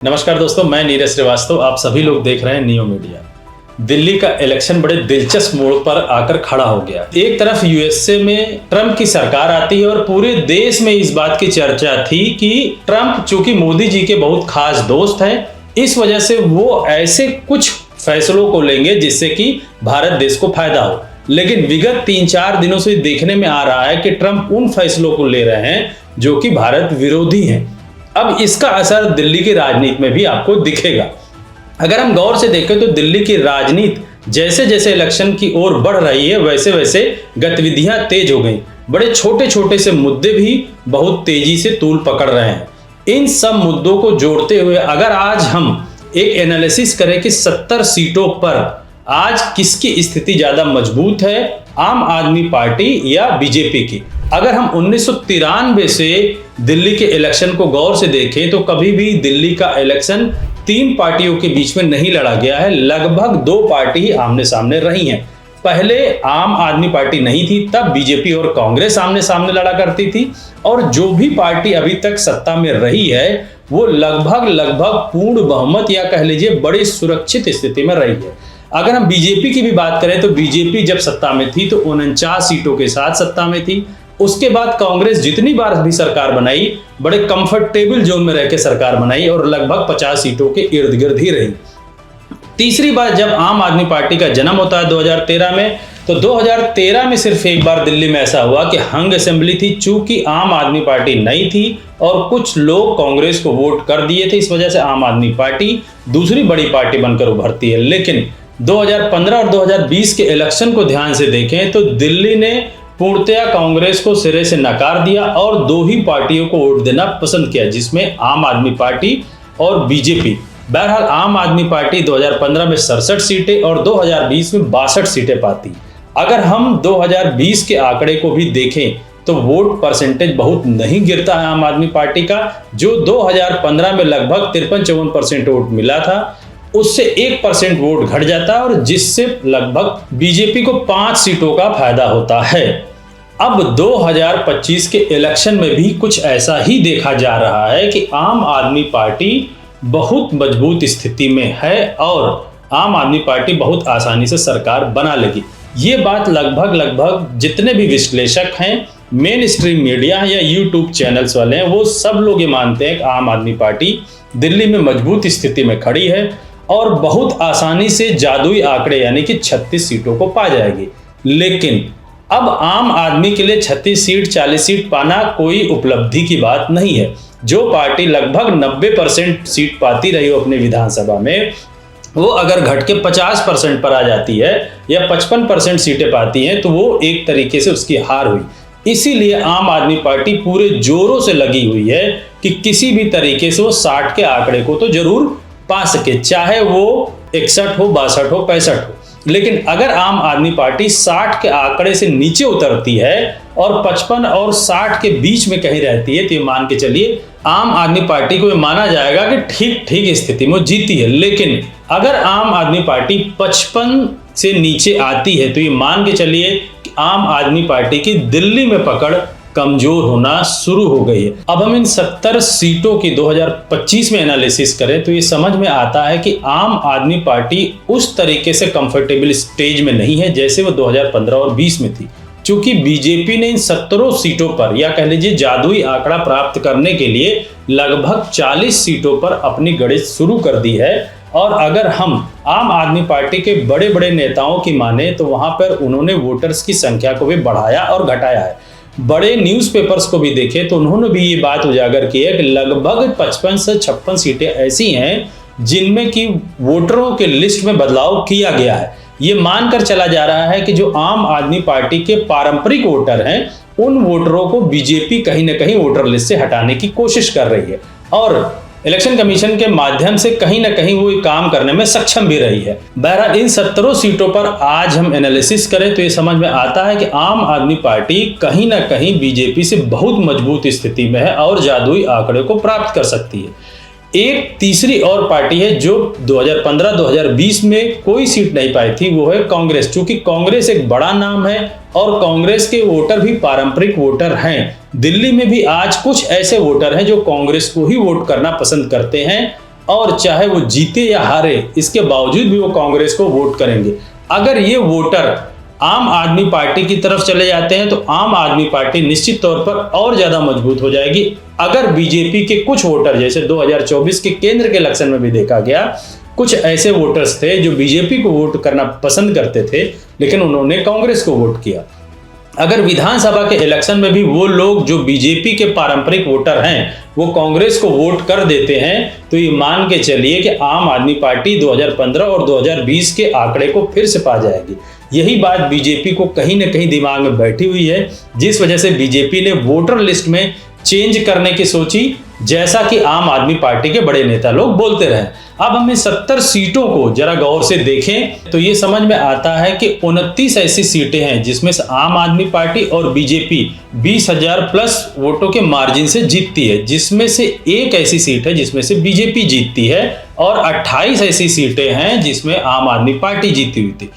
नमस्कार दोस्तों, मैं नीरज श्रीवास्तव। आप सभी लोग देख रहे हैं नियो मीडिया। दिल्ली का इलेक्शन बड़े दिलचस्प मोड़ पर आकर खड़ा हो गया। एक तरफ यूएसए में ट्रंप की सरकार आती है और पूरे देश में इस बात की चर्चा थी कि ट्रंप चूंकि मोदी जी के बहुत खास दोस्त हैं, इस वजह से वो ऐसे कुछ फैसलों को लेंगे जिससे कि भारत देश को फायदा हो। लेकिन विगत 3-4 दिनों से देखने में आ रहा है कि ट्रंप उन फैसलों को ले रहे हैं जो कि भारत विरोधी हैं। अब इसका असर दिल्ली की राजनीति में भी आपको दिखेगा। अगर हम गौर से देखें तो दिल्ली की राजनीति जैसे जैसे इलेक्शन की ओर बढ़ रही है वैसे वैसे गतिविधियां तेज हो गई। बड़े छोटे छोटे से मुद्दे भी बहुत तेजी से तूल पकड़ रहे हैं। इन सब मुद्दों को जोड़ते हुए अगर आज हम एक एनालिसिस करें कि 70 सीटों पर आज किसकी स्थिति ज्यादा मजबूत है, आम आदमी पार्टी या बीजेपी की। अगर हम 1993 से दिल्ली के इलेक्शन को गौर से देखें तो कभी भी दिल्ली का इलेक्शन 3 पार्टियों के बीच में नहीं लड़ा गया है। लगभग 2 पार्टी ही आमने सामने रही हैं। पहले आम आदमी पार्टी नहीं थी, तब बीजेपी और कांग्रेस आमने सामने लड़ा करती थी और जो भी पार्टी अभी तक सत्ता में रही है वो लगभग पूर्ण बहुमत या कह लीजिए बड़ी सुरक्षित स्थिति में रही है। अगर हम बीजेपी की भी बात करें तो बीजेपी जब सत्ता में थी तो 49 सीटों के साथ सत्ता में थी। उसके बाद कांग्रेस जितनी बार भी सरकार बनाई बड़े कंफर्टेबल जोन में रहकर सरकार बनाई और लगभग 50 सीटों के इर्द गिर्द ही रही। तीसरी बार जब आम आदमी पार्टी का जन्म होता है 2013 में, तो 2013 में सिर्फ एक बार दिल्ली में ऐसा हुआ कि हंग असेंबली थी। चूंकि आम आदमी पार्टी नहीं थी और कुछ लोग कांग्रेस को वोट कर दिए थे, इस वजह से आम आदमी पार्टी दूसरी बड़ी पार्टी बनकर उभरती है। लेकिन 2015 और 2020 के इलेक्शन को ध्यान से देखें तो दिल्ली ने पूर्णतया कांग्रेस को सिरे से नकार दिया और 2 ही पार्टियों को वोट देना पसंद किया, जिसमें आम आदमी पार्टी और बीजेपी। बहरहाल आम आदमी पार्टी 2015 में 67 सीटें और 2020 में 62 सीटें पाती। अगर हम 2020 के आंकड़े को भी देखें तो वोट परसेंटेज बहुत नहीं गिरता है आम आदमी पार्टी का। जो 2015 में लगभग 53-54% वोट मिला था उससे 1% वोट घट जाता है और जिससे लगभग बीजेपी को 5 सीटों का फायदा होता है। अब 2025 के इलेक्शन में भी कुछ ऐसा ही देखा जा रहा है कि आम आदमी पार्टी बहुत मजबूत स्थिति में है और आम आदमी पार्टी बहुत आसानी से सरकार बना लेगी। ये बात लगभग जितने भी विश्लेषक हैं, मेन स्ट्रीम मीडिया या यूट्यूब चैनल्स वाले हैं, वो सब लोग ये मानते हैं कि आम आदमी पार्टी दिल्ली में मजबूत स्थिति में खड़ी है और बहुत आसानी से जादुई आंकड़े यानी कि 36 सीटों को पा जाएगी। लेकिन अब आम आदमी के लिए 36 सीट 40 सीट पाना कोई उपलब्धि की बात नहीं है। जो पार्टी लगभग 90% सीट पाती रही हो अपने विधानसभा में, वो अगर घट के 50% पर आ जाती है या 55% सीटें पाती हैं तो वो एक तरीके से उसकी हार हुई। इसीलिए आम आदमी पार्टी पूरे जोरों से लगी हुई है कि किसी भी तरीके से वो 60 के आंकड़े को तो जरूर पा सके, चाहे वो 61 हो, 62 हो, 65 हो। लेकिन अगर आम आदमी पार्टी 60 के आंकड़े से नीचे उतरती है और 55 और 60 के बीच में कहीं रहती है तो ये मान के चलिए आम आदमी पार्टी को माना जाएगा कि ठीक स्थिति में जीती है। लेकिन अगर आम आदमी पार्टी 55 से नीचे आती है तो ये मान के चलिए कि आम आदमी पार्टी की दिल्ली में पकड़ कमजोर होना शुरू हो गई है। अब हम इन 70 सीटों की 2025 में एनालिसिस करें तो ये समझ में आता है कि आम आदमी पार्टी उस तरीके से कंफर्टेबल स्टेज में नहीं है जैसे वो 2015 और 20 में थी। चूंकि बीजेपी ने इन 70 सीटों पर या कह लीजिए जादुई आंकड़ा प्राप्त करने के लिए लगभग 40 सीटों पर अपनी गणित शुरू कर दी है। और अगर हम आम आदमी पार्टी के बड़े बड़े नेताओं की माने तो वहां पर उन्होंने वोटर्स की संख्या को भी बढ़ाया और घटाया है। बड़े न्यूज़पेपर्स को भी देखें तो उन्होंने भी ये बात उजागर की है कि लगभग 55 से 56 सीटें ऐसी हैं जिनमें कि वोटरों के लिस्ट में बदलाव किया गया है। ये मानकर चला जा रहा है कि जो आम आदमी पार्टी के पारंपरिक वोटर हैं उन वोटरों को बीजेपी कहीं ना कहीं वोटर लिस्ट से हटाने की कोशिश कर रही है और इलेक्शन कमीशन के माध्यम से कहीं ना कहीं वो काम करने में सक्षम भी रही है। बहरहाल इन 70 सीटों पर आज हम एनालिसिस करें तो ये समझ में आता है कि आम आदमी पार्टी कहीं ना कहीं बीजेपी से बहुत मजबूत स्थिति में है और जादुई आंकड़े को प्राप्त कर सकती है। एक तीसरी और पार्टी है जो 2015-2020 में कोई सीट नहीं पाई थी, वो है कांग्रेस। चूंकि कांग्रेस एक बड़ा नाम है और कांग्रेस के वोटर भी पारंपरिक वोटर हैं। दिल्ली में भी आज कुछ ऐसे वोटर हैं जो कांग्रेस को ही वोट करना पसंद करते हैं और चाहे वो जीते या हारे, इसके बावजूद भी वो कांग्रेस को वोट करेंगे। अगर ये वोटर आम आदमी पार्टी की तरफ चले जाते हैं तो आम आदमी पार्टी निश्चित तौर पर और ज्यादा मजबूत हो जाएगी। अगर बीजेपी के कुछ वोटर, जैसे 2024 के केंद्र के इलेक्शन में भी देखा गया, कुछ ऐसे वोटर्स थे जो बीजेपी को वोट करना पसंद करते थे लेकिन उन्होंने कांग्रेस को वोट किया। अगर विधानसभा के इलेक्शन में भी वो लोग जो बीजेपी के पारंपरिक वोटर हैं वो कांग्रेस को वोट कर देते हैं तो ये मान के चलिए कि आम आदमी पार्टी 2015 और 2020 के आंकड़े को फिर से पा जाएगी। यही बात बीजेपी को कहीं ना कहीं दिमाग में बैठी हुई है, जिस वजह से बीजेपी ने वोटर लिस्ट में चेंज करने की सोची, जैसा कि आम आदमी पार्टी के बड़े नेता लोग बोलते रहे। अब हम 70 सीटों को जरा गौर से देखें तो ये समझ में आता है कि 29 ऐसी सीटें हैं जिसमें से आम आदमी पार्टी और बीजेपी 20,000 प्लस वोटों के मार्जिन से जीतती है, जिसमें से एक ऐसी सीट है जिसमें से बीजेपी जीतती है और 28 ऐसी सीटें हैं जिसमें आम आदमी पार्टी जीती हुई थी।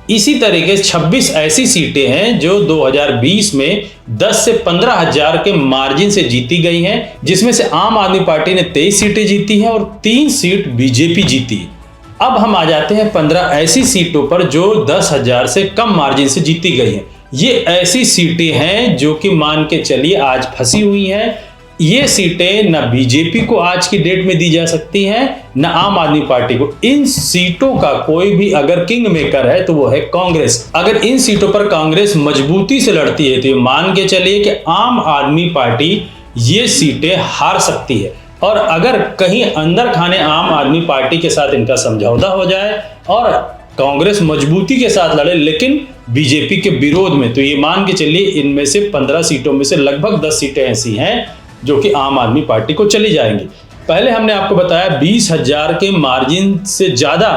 इसी तरीके से 26 ऐसी सीटें हैं जो 2020 में 10 से 15,000 के मार्जिन से जीती गई हैं, जिसमें से आम आदमी पार्टी ने 23 सीटें जीती हैं और 3 सीट बीजेपी जीती है। अब हम आ जाते हैं 15 ऐसी सीटों पर जो 10,000 से कम मार्जिन से जीती गई हैं। ये ऐसी सीटें हैं जो कि मान के चलिए आज फंसी हुई हैं। ये सीटें न बीजेपी को आज की डेट में दी जा सकती हैं न आम आदमी पार्टी को। इन सीटों का कोई भी अगर किंग मेकर है तो वो है कांग्रेस। अगर इन सीटों पर कांग्रेस मजबूती से लड़ती है तो मान के चलिए कि आम आदमी पार्टी ये सीटें हार सकती है। और अगर कहीं अंदर खाने आम आदमी पार्टी के साथ इनका समझौता हो जाए और कांग्रेस मजबूती के साथ लड़े लेकिन बीजेपी के विरोध में, तो ये मान के चलिए इनमें से 15 सीटों में से लगभग 10 सीटें ऐसी हैं जो कि आम आदमी पार्टी को चली जाएंगी। पहले हमने आपको बताया 20,000 के मार्जिन से ज्यादा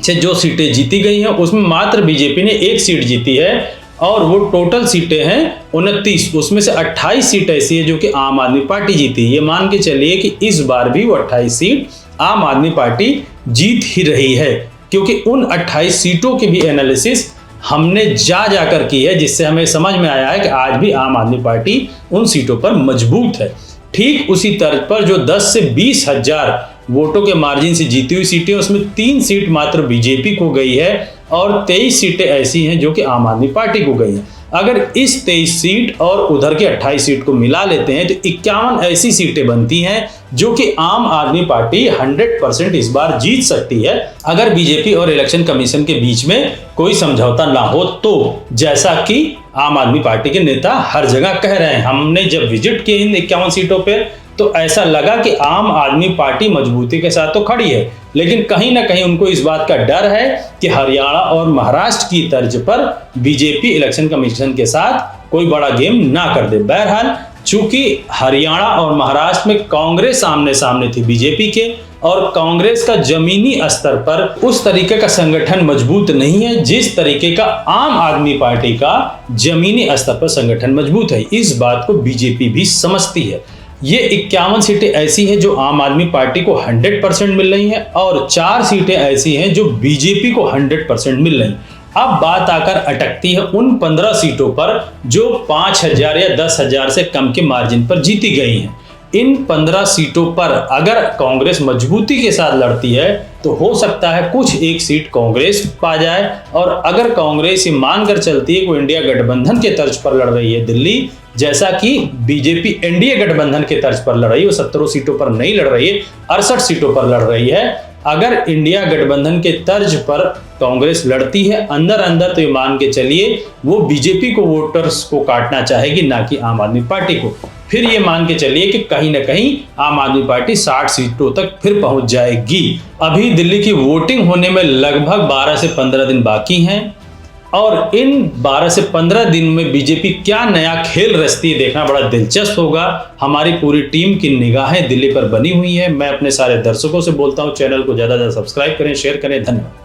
से जो सीटें जीती गई हैं उसमें मात्र बीजेपी ने 1 सीट जीती है और वो टोटल सीटें हैं 29। उसमें से 28 सीट ऐसी है जो कि आम आदमी पार्टी जीती है। ये मान के चलिए कि इस बार भी वो 28 सीट आम आदमी पार्टी जीत ही रही है, क्योंकि उन 28 सीटों की भी एनालिसिस हमने जाकर की है, जिससे हमें समझ में आया है कि आज भी आम आदमी पार्टी उन सीटों पर मजबूत है। ठीक उसी तर्ज पर जो 10 से 20,000 वोटों के मार्जिन से जीती हुई सीटें उसमें 3 सीट मात्र बीजेपी को गई है और 23 सीटें ऐसी हैं जो कि आम आदमी पार्टी को गई हैं। अगर इस 23 सीट और उधर के 28 सीट को मिला लेते हैं तो 51 ऐसी सीटें बनती हैं जो कि आम आदमी पार्टी 100% इस बार जीत सकती है, अगर बीजेपी और इलेक्शन कमीशन के बीच में कोई समझौता ना हो तो, जैसा कि आम आदमी पार्टी के नेता हर जगह कह रहे हैं। हमने जब विजिट किए इन 51 सीटों पर तो ऐसा लगा कि आम आदमी पार्टी मजबूती के साथ तो खड़ी है, लेकिन कहीं ना कहीं उनको इस बात का डर है कि हरियाणा और महाराष्ट्र की तर्ज पर बीजेपी इलेक्शन कमीशन के साथ कोई बड़ा गेम ना कर दे। बहरहाल चूंकि हरियाणा और महाराष्ट्र में कांग्रेस आमने सामने थी बीजेपी के और कांग्रेस का जमीनी स्तर पर उस तरीके का संगठन मजबूत नहीं है जिस तरीके का आम आदमी पार्टी का जमीनी स्तर पर संगठन मजबूत है। इस बात को बीजेपी भी समझती है। ये 51 सीटें ऐसी हैं जो आम आदमी पार्टी को 100% मिल रही हैं और 4 सीटें ऐसी हैं जो बीजेपी को 100% मिल रही हैं। अब बात आकर अटकती है उन 15 सीटों पर जो 5,000 या 10,000 से कम के मार्जिन पर जीती गई हैं। इन 15 सीटों पर अगर कांग्रेस मजबूती के साथ लड़ती है तो हो सकता है कुछ एक सीट कांग्रेस पा जाए, और अगर कांग्रेस ये मानकर चलती है कि इंडिया गठबंधन के तर्ज पर लड़ रही है दिल्ली, जैसा कि बीजेपी एनडीए गठबंधन के तर्ज पर लड़ रही है, वो 17 सीटों पर नहीं लड़ रही है, 68 सीटों पर लड़ रही है। अगर इंडिया गठबंधन के तर्ज पर कांग्रेस लड़ती है अंदर अंदर तो ये मान के चलिए वो बीजेपी को वोटर्स को काटना चाहेगी, ना कि आम आदमी पार्टी को। फिर ये मान के चलिए कि कहीं ना कहीं आम आदमी पार्टी 60 सीटों तक फिर पहुंच जाएगी। अभी दिल्ली की वोटिंग होने में लगभग 12 से 15 दिन बाकी हैं और इन 12 से 15 दिन में बीजेपी क्या नया खेल रचती है देखना बड़ा दिलचस्प होगा। हमारी पूरी टीम की निगाहें दिल्ली पर बनी हुई है। मैं अपने सारे दर्शकों से बोलता हूं चैनल को ज्यादा से ज्यादा सब्सक्राइब करें, शेयर करें। धन्यवाद।